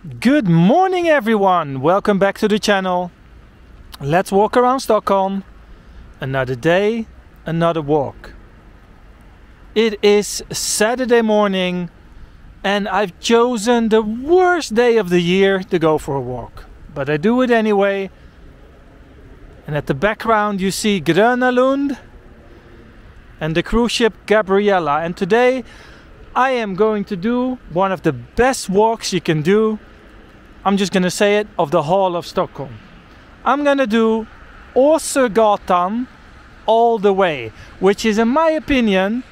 Good morning everyone, welcome back to the channel. Let's walk around Stockholm. Another day, another walk. It is Saturday morning and I've chosen the worst day of the year to go for a walk. But I do it anyway. And at the background you see Gröna Lund and the cruise ship Gabriella. And today I am going to do one of the best walks you can do. I'm just gonna say it, of the whole of Stockholm. I'm gonna do Åsögatan all the way, which is in my opinion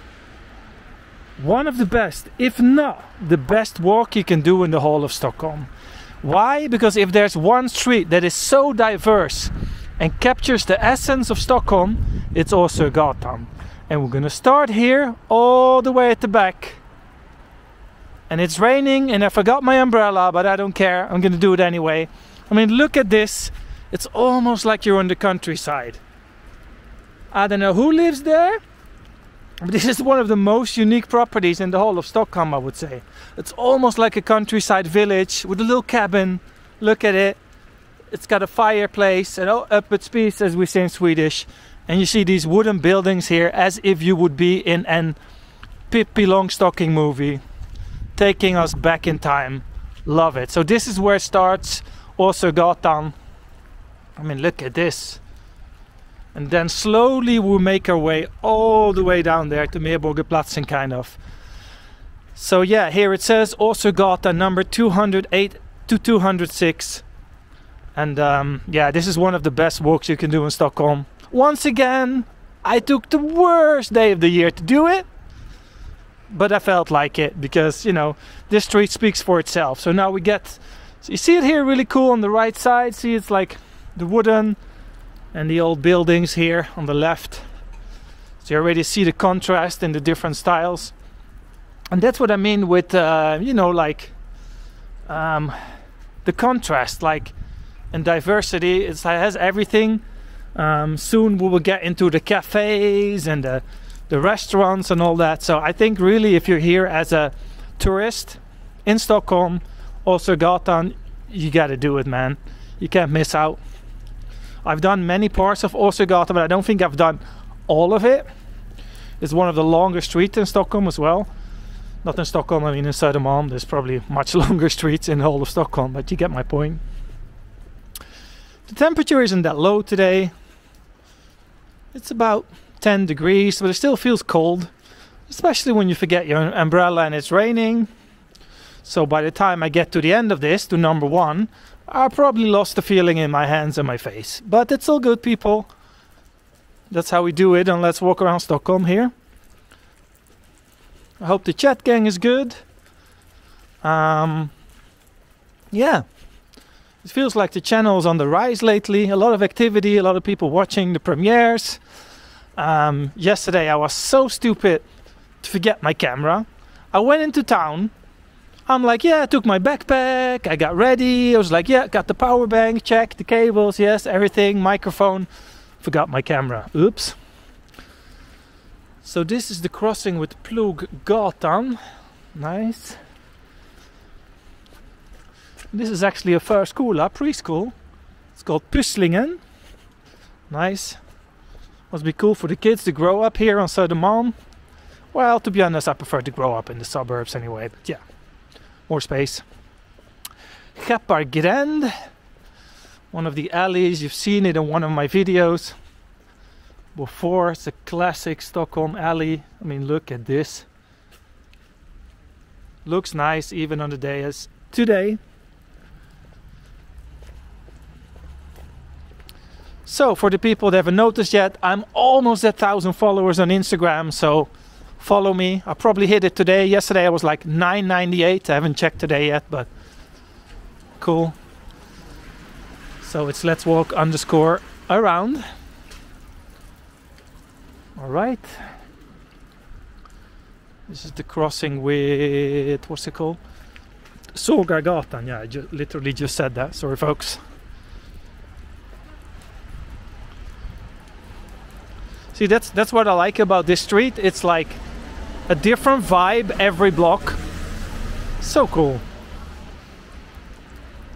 one of the best, if not the best walk you can do in the whole of Stockholm. Why? Because if there's one street that is so diverse and captures the essence of Stockholm, it's Åsögatan. And we're gonna start here all the way at the back. And it's raining and I forgot my umbrella, but I don't care, I'm gonna do it anyway. I mean, look at this. It's almost like you're on the countryside. I don't know who lives there, but this is one of the most unique properties in the whole of Stockholm, I would say. It's almost like a countryside village with a little cabin. Look at it. It's got a fireplace and öppet spis, as we say in Swedish. And you see these wooden buildings here as if you would be in an Pippi Longstocking movie, taking us back in time. Love it. So this is where it starts, Åsögatan. I mean, look at this. And then slowly we'll make our way all the way down there to Medborgarplatsen, kind of. So yeah, here it says Åsögatan number 208 to 206. And yeah, this is one of the best walks you can do in Stockholm. Once again, I took the worst day of the year to do it. But I felt like it because, you know, this street speaks for itself. So now we get, so you see it here really cool on the right side. See, it's like the wooden and the old buildings here on the left. So you already see the contrast in the different styles. And that's what I mean with, you know, like the contrast, like, and diversity. It has everything. Soon we will get into the cafes and the restaurants and all that. So I think really if you're here as a tourist in Stockholm, Åsögatan, you gotta do it, man. You can't miss out. I've done many parts of Åsögatan, but I don't think I've done all of it. It's one of the longest streets in Stockholm as well. Not in Stockholm, I mean in Södermalm. There's probably much longer streets in the whole of Stockholm, but you get my point. The temperature isn't that low today. It's about 10 degrees, but it still feels cold, especially when you forget your umbrella and it's raining. So by the time I get to the end of this, to number 1, I probably lost the feeling in my hands and my face. But it's all good, people. That's how we do it, and let's walk around Stockholm here. I hope the chat gang is good. Yeah, it feels like the channel is on the rise lately. A lot of activity, a lot of people watching the premieres. Yesterday I was so stupid to forget my camera. I went into town. I'm like, yeah, I took my backpack, I got ready. I was like, yeah, got the power bank, check the cables, yes, everything, microphone. Forgot my camera. Oops. So this is the crossing with Plugatan. Nice. This is actually a förskola, preschool. It's called Pysslingen. Nice. Must be cool for the kids to grow up here on Södermalm. Well, to be honest, I prefer to grow up in the suburbs anyway, but yeah, more space. Skeppargränd, one of the alleys. You've seen it in one of my videos before. It's a classic Stockholm alley. I mean, look at this. Looks nice even on the day as today. So for the people that haven't noticed yet, I'm almost at 1,000 followers on Instagram, so follow me. I probably hit it today. Yesterday I was like 998. I haven't checked today yet, but cool. So it's let's walk _around. All right. This is the crossing with, what's it called? Sågagatan. Yeah, I literally just said that. Sorry, folks. See, that's what I like about this street. It's like a different vibe every block. So cool.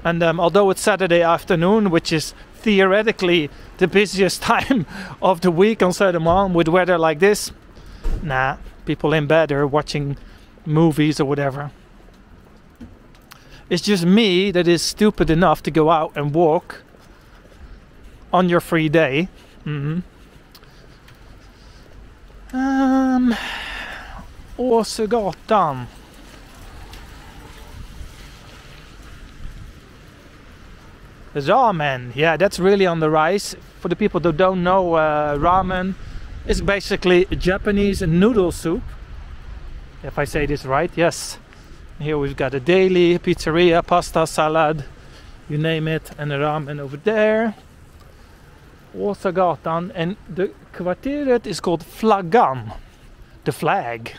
And although it's Saturday afternoon, which is theoretically the busiest time of the week on Södermalm with weather like this, nah, people in bed are watching movies or whatever. It's just me that is stupid enough to go out and walk on your free day. Åsögatan. Ramen, yeah, that's really on the rise. For the people that don't know, ramen is basically Japanese noodle soup. If I say this right, yes. Here we've got a daily, pizzeria, pasta, salad, you name it, and a ramen over there. Åsögatan, and the kvarteret is called Flaggan, the flag.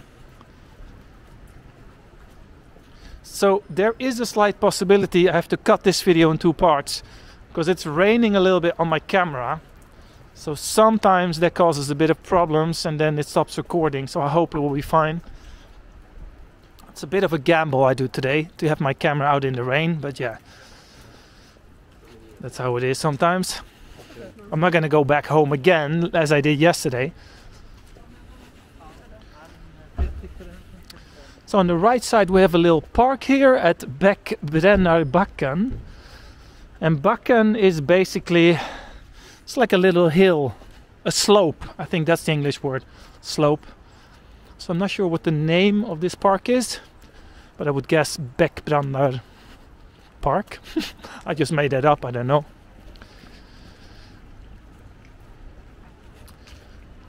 So there is a slight possibility I have to cut this video in 2 parts because it's raining a little bit on my camera. So sometimes that causes a bit of problems and then it stops recording, so I hope it will be fine. It's a bit of a gamble I do today to have my camera out in the rain, but yeah, that's how it is sometimes. I'm not gonna go back home again as I did yesterday. So on the right side we have a little park here at Backen. And Backen is basically, it's like a little hill, a slope. I think that's the English word, slope. So I'm not sure what the name of this park is, but I would guess Bäckbrandar Park. I just made that up, I don't know.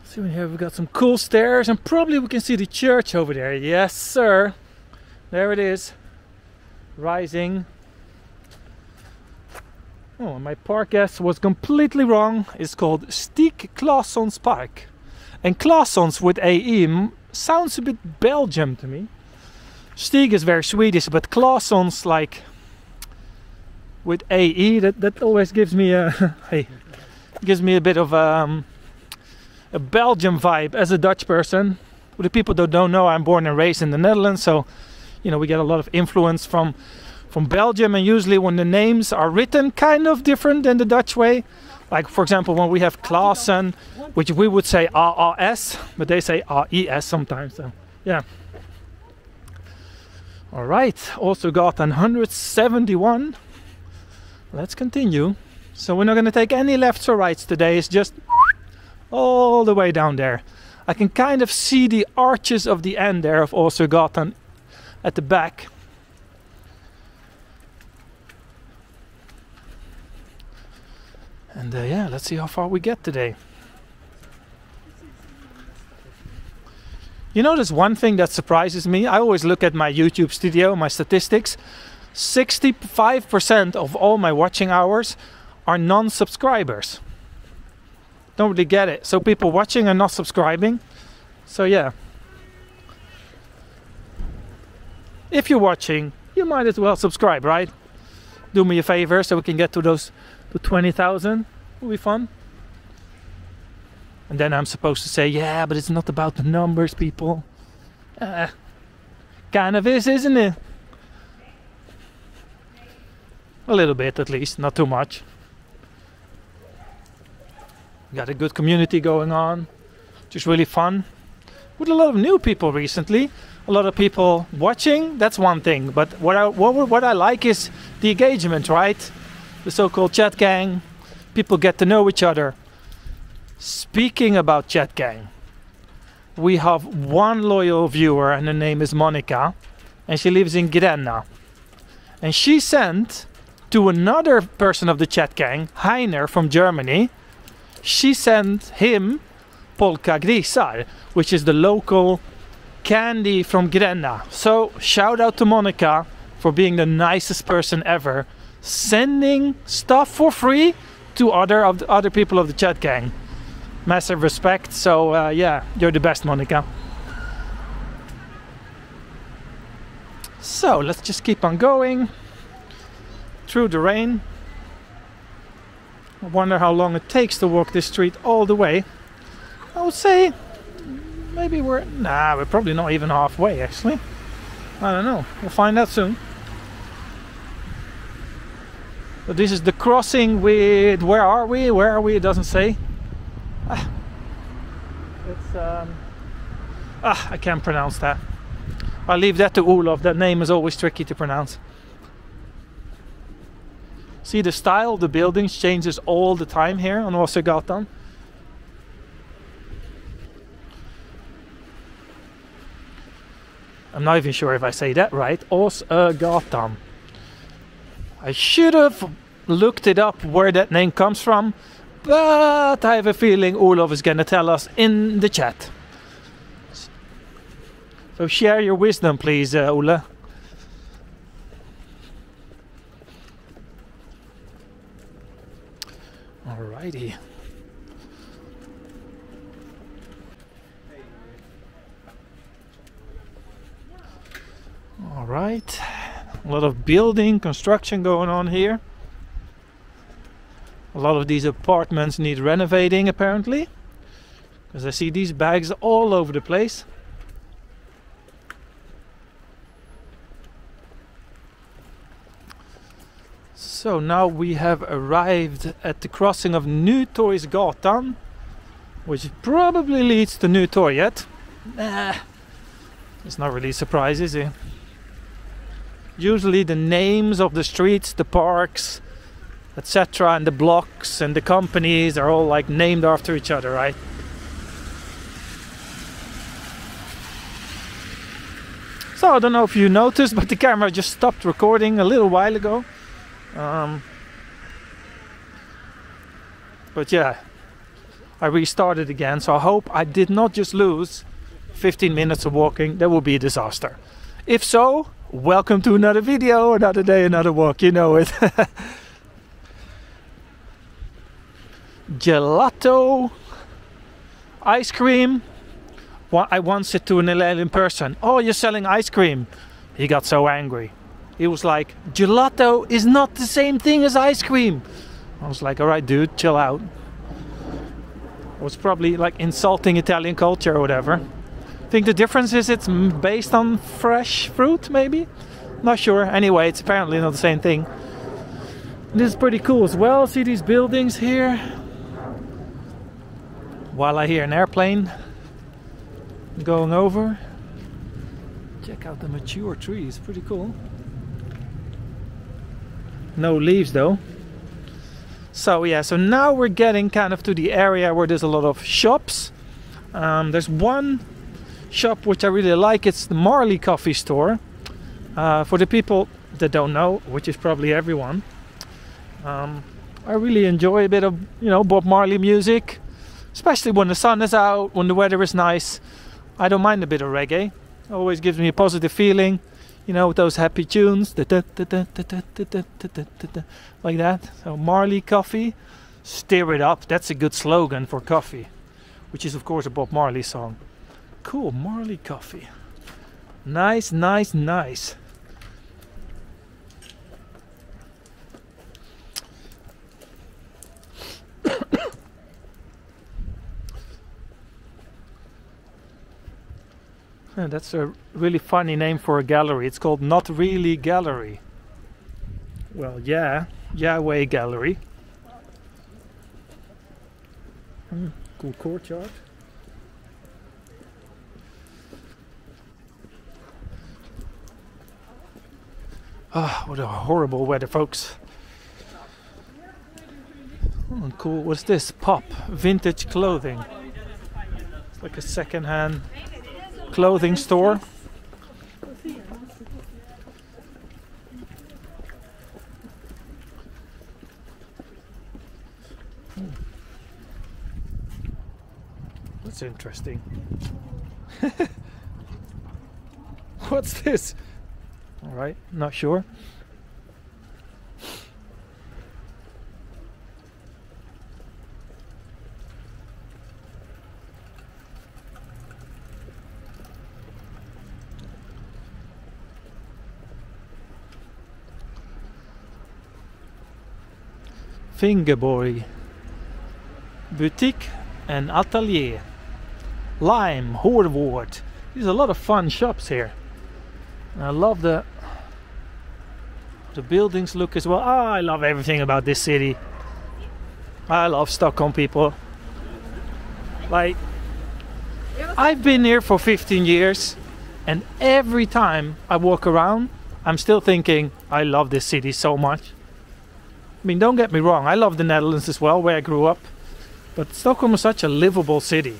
So here we've got some cool stairs and probably we can see the church over there. Yes sir, there it is, rising. Oh, my park guess was completely wrong. It's called Stig Claessons Park. And Claessons with A-E sounds a bit Belgium to me. Stig is very Swedish, but Claessons like with A-E, that always gives me a gives me a bit of a Belgium vibe as a Dutch person. For the people that don't know, I'm born and raised in the Netherlands, so you know we get a lot of influence from Belgium, and usually when the names are written kind of different than the Dutch way. Like for example when we have Klaassen, which we would say A-A-S, but they say A-I-S sometimes, so yeah. Alright, Åsögatan 171. Let's continue. So we're not going to take any lefts or rights today, it's just all the way down there. I can kind of see the arches of the end there of Åsögatan at the back. And yeah, let's see how far we get today. You know, there's one thing that surprises me. I always look at my YouTube studio, my statistics. 65% of all my watching hours are non-subscribers. Don't really get it. So people watching are not subscribing. So yeah. If you're watching, you might as well subscribe, right? Do me a favor so we can get to those to 20,000. Will be fun. And then I'm supposed to say, yeah, but it's not about the numbers, people. Kind of is, isn't it? A little bit at least, not too much. Got a good community going on, just really fun. With a lot of new people recently. A lot of people watching, that's one thing. But what I like is the engagement, right? The so-called chat gang. People get to know each other. Speaking about chat gang, we have one loyal viewer and her name is Monica, and she lives in Gränna. And she sent to another person of the chat gang, Heiner from Germany, she sent him Polka Grisar, which is the local candy from Gränna. So shout out to Monica for being the nicest person ever, sending stuff for free to other people of the chat gang. Massive respect. So yeah, you're the best, Monica. So let's just keep on going through the rain. I wonder how long it takes to walk this street all the way. I would say maybe we're probably not even halfway actually. I don't know, we'll find out soon. So this is the crossing with, where are we? Where are we? It doesn't say. It's I can't pronounce that. I'll leave that to Olof. That name is always tricky to pronounce. See, the style of the buildings changes all the time here on Åsögatan. I'm not even sure if I say that right. Åsögatan. I should have looked it up where that name comes from, but I have a feeling Olof is going to tell us in the chat. So share your wisdom, please, Ola. Alrighty. Alright. A lot of building, construction going on here. A lot of these apartments need renovating, apparently. Because I see these bags all over the place. So now we have arrived at the crossing of Åsögatan, which probably leads to Nytorget. It's not really a surprise, is it? Usually the names of the streets, the parks, etc., and the blocks and the companies are all like named after each other, right? So I don't know if you noticed, but the camera just stopped recording a little while ago. But yeah, I restarted again, so I hope I did not just lose 15 minutes of walking. That would be a disaster. If so, welcome to another video, another day, another walk, you know it. Gelato, ice cream. I once said to an Italian person, "Oh, you're selling ice cream." He got so angry. He was like, "Gelato is not the same thing as ice cream." I was like, "Alright dude, chill out." It was probably like insulting Italian culture or whatever. I think the difference is it's based on fresh fruit, maybe? Not sure. Anyway, it's apparently not the same thing. This is pretty cool as well. See these buildings here? While I hear an airplane going over. Check out the mature trees, pretty cool. No leaves though. So yeah, so now we're getting kind of to the area where there's a lot of shops. There's one shop which I really like. It's the Marley coffee store. For the people that don't know, which is probably everyone, I really enjoy a bit of, you know, Bob Marley music, especially when the sun is out, when the weather is nice. I don't mind a bit of reggae. It always gives me a positive feeling, you know, with those happy tunes, like that. So Marley coffee, stir it up. That's a good slogan for coffee, which is of course a Bob Marley song. Cool, Marley coffee. Nice, nice, nice. Yeah, that's a really funny name for a gallery. It's called Not Really Gallery. Well, yeah, Yahweh Gallery. Cool courtyard. Ah, what a horrible weather, folks. Oh, cool. What's this? Pop. Vintage clothing. It's like a second-hand clothing store. That's interesting. What's this? All right, not sure. Fingerborg Boutique and Atelier. Lime, Horvård. There's a lot of fun shops here. And I love the The buildings look as well. Oh, I love everything about this city. I love Stockholm, people. Like, I've been here for 15 years, and every time I walk around, I'm still thinking, I love this city so much. I mean, don't get me wrong, I love the Netherlands as well, where I grew up. But Stockholm is such a livable city.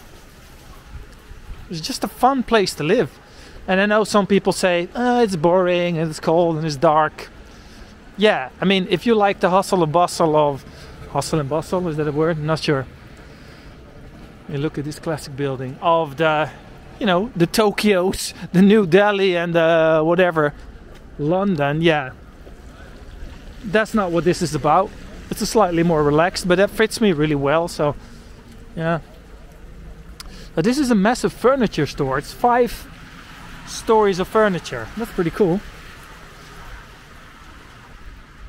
It's just a fun place to live. And I know some people say, it's boring, and it's cold, and it's dark. Yeah, I mean, if you like the hustle and bustle of... Hustle and bustle, is that a word? I'm not sure. You look at this classic building of the, you know, the Tokyos, the New Delhi and the whatever, London. Yeah, that's not what this is about. It's a slightly more relaxed, but that fits me really well. So, yeah. But this is a massive furniture store. It's 5 stories of furniture. That's pretty cool.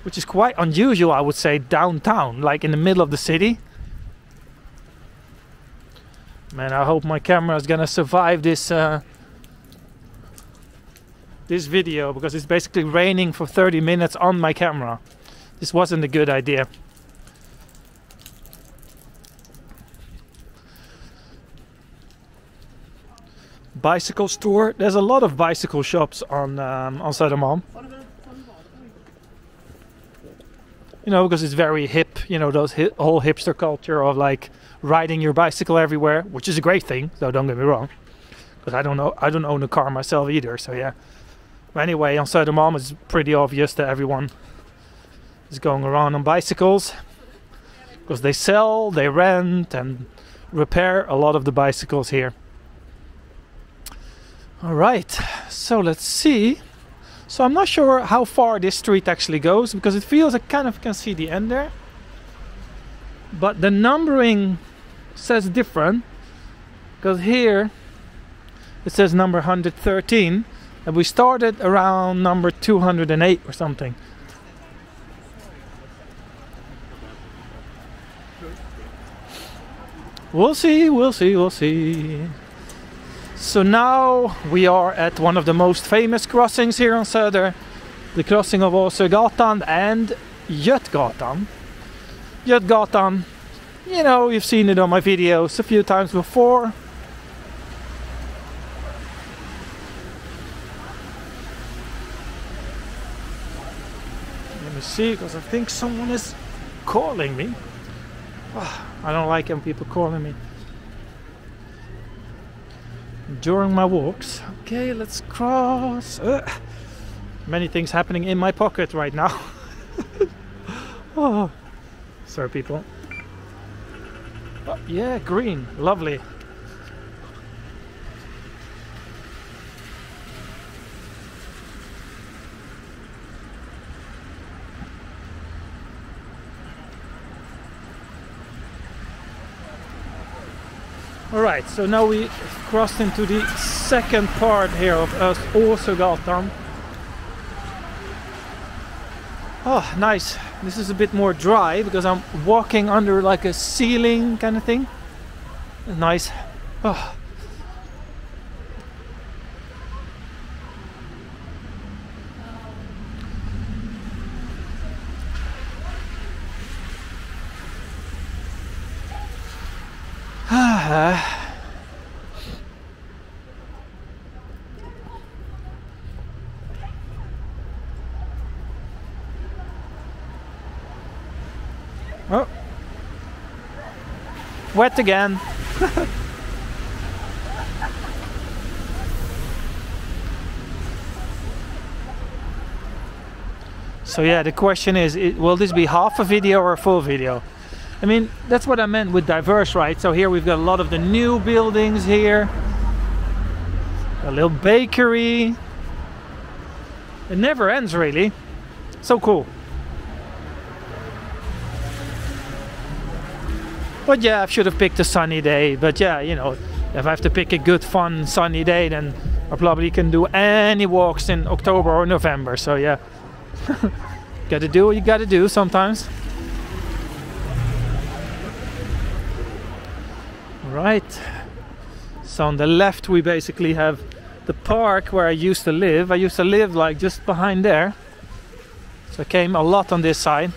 Which is quite unusual, I would say, downtown, like in the middle of the city. Man, I hope my camera is gonna survive this this video, because it's basically raining for 30 minutes on my camera. This wasn't a good idea. Bicycle store. There's a lot of bicycle shops on Södermalm. You know, because it's very hip, you know, those whole hipster culture of like riding your bicycle everywhere, which is a great thing, so don't get me wrong. Because I don't own a car myself either, so yeah. But anyway, on Södermalm it's pretty obvious that everyone is going around on bicycles. Because they sell, they rent and repair a lot of the bicycles here. Alright, so let's see. So I'm not sure how far this street actually goes, because it feels I kind of can see the end there. But the numbering says different, because here it says number 113 and we started around number 208 or something. We'll see, we'll see, we'll see. So now we are at one of the most famous crossings here on Söder, the crossing of Åsögatan and Götgatan. Götgatan, you know, you've seen it on my videos a few times before. Let me see, because I think someone is calling me. Oh, I don't like when people calling me during my walks. Okay, let's cross. Many things happening in my pocket right now. Oh, sorry people. Oh, yeah, green, lovely. Alright, so now we crossed into the second part here of Åsögatan. Oh, nice. This is a bit more dry because I'm walking under like a ceiling kind of thing. Nice. Oh. Oh, wet again. So yeah, the question is, will this be half a video or a full video? I mean, that's what I meant with diverse, right? So here we've got a lot of the new buildings here. A little bakery. It never ends really. So cool. But yeah, I should have picked a sunny day. But yeah, you know, if I have to pick a good, fun, sunny day, then I probably can do any walks in October or November. So yeah, gotta do what you gotta do sometimes. Right. So on the left we basically have the park where I used to live. I used to live like just behind there. So I came a lot on this side.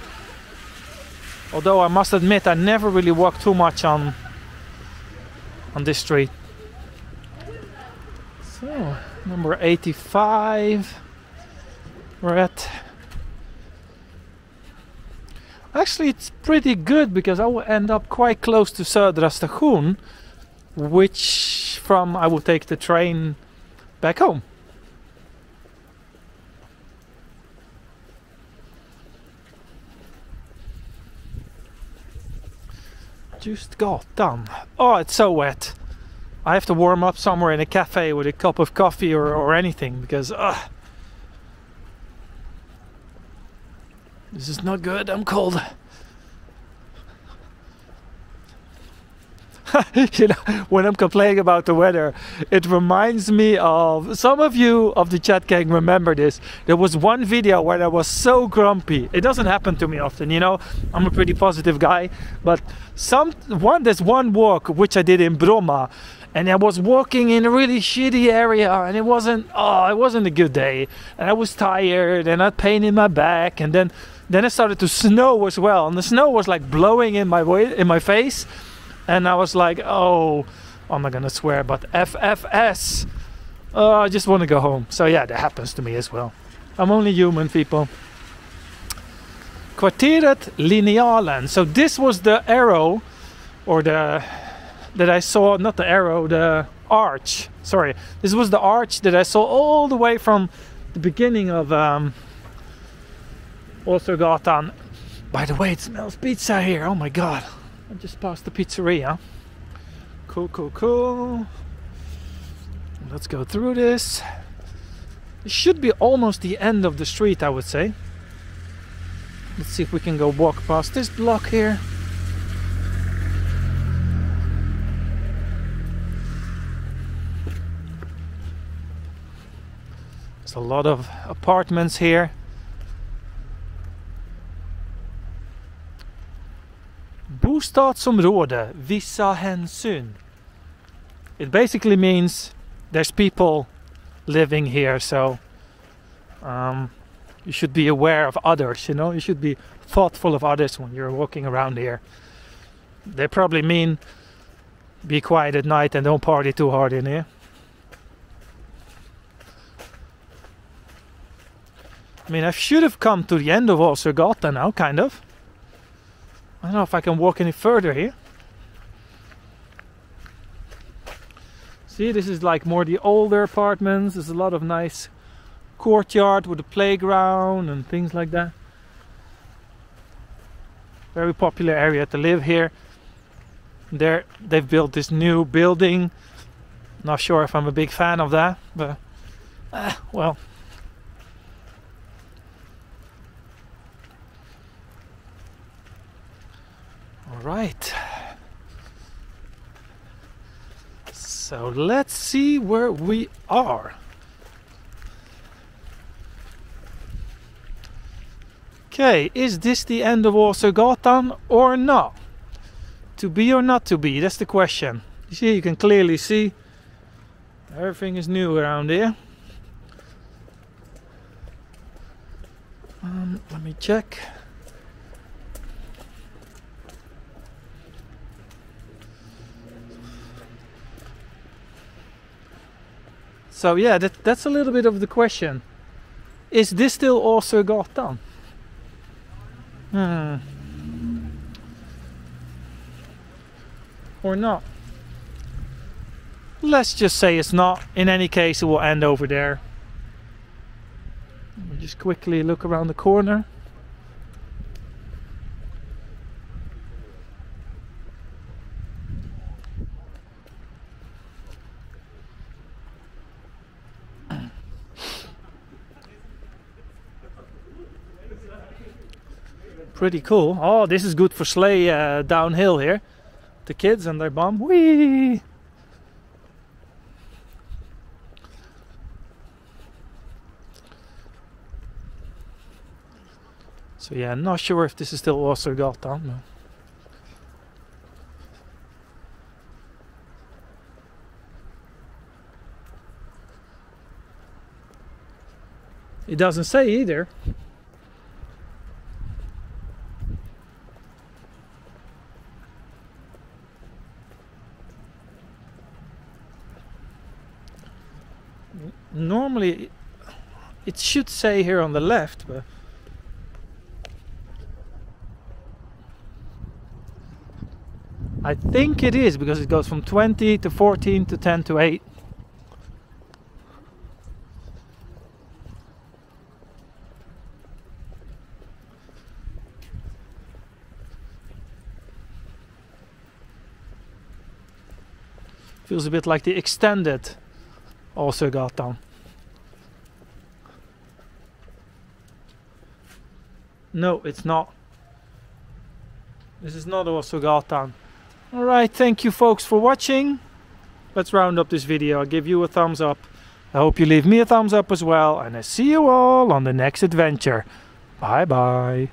Although I must admit I never really walked too much on this street. So, number 85 we're at. Actually, it's pretty good because I will end up quite close to Södermalm, which from I will take the train back home. Just gatan. Oh, it's so wet. I have to warm up somewhere in a cafe with a cup of coffee or anything because this is not good. I'm cold. You know, when I'm complaining about the weather, it reminds me of some of you of the chat gang remember this. There was one video where I was so grumpy. It doesn't happen to me often, you know. I'm a pretty positive guy, but there's one walk which I did in Bromma, and I was walking in a really shitty area, and it wasn't a good day, and I was tired, and I had pain in my back, and then it started to snow as well, and the snow was like blowing in my face. And I was like, oh, I'm not gonna swear, but FFS. I just want to go home. So yeah, that happens to me as well. I'm only human, people. Kvarteret Linjalen. So this was the arrow, or that I saw, not the arrow, the arch. Sorry, this was the arch that I saw all the way from the beginning of Åsögatan. By the way, it smells pizza here. Oh my god. I just passed the pizzeria. Cool. Let's go through this. It should be almost the end of the street, I would say. Let's see if we can go walk past this block here. There's a lot of apartments here. Bostadsområde, vissa hänsyn. It basically means there's people living here, so you should be aware of others, you know. You should be thoughtful of others when you're walking around here. They probably mean be quiet at night and don't party too hard in here. I mean, I should have come to the end of Åsögatan now, kind of. I don't know if I can walk any further here. See, this is like more the older apartments. There's a lot of nice courtyard with a playground and things like that. Very popular area to live here. There, they've built this new building. Not sure if I'm a big fan of that, but well. Right, so let's see where we are. Okay, is this the end of Åsögatan or not? To be or not to be, that's the question. You see, you can clearly see everything is new around here. Let me check. So yeah, that's a little bit of the question. Is this still Åsögatan? Or not? Let's just say it's not. In any case, it will end over there. Let me just quickly look around the corner. Pretty cool. Oh, this is good for sleigh downhill here. The kids and their mom. Whee! So yeah, I'm not sure if this is still Åsögatan. No. It doesn't say either. Normally it should say here on the left, but I think it is, because it goes from 20 to 14 to 10 to 8. Feels a bit like the extended Åsögatan. No, it's not. This is not Åsögatan. Alright, thank you folks for watching. Let's round up this video. I'll give you a thumbs up. I hope you leave me a thumbs up as well. And I see you all on the next adventure. Bye bye.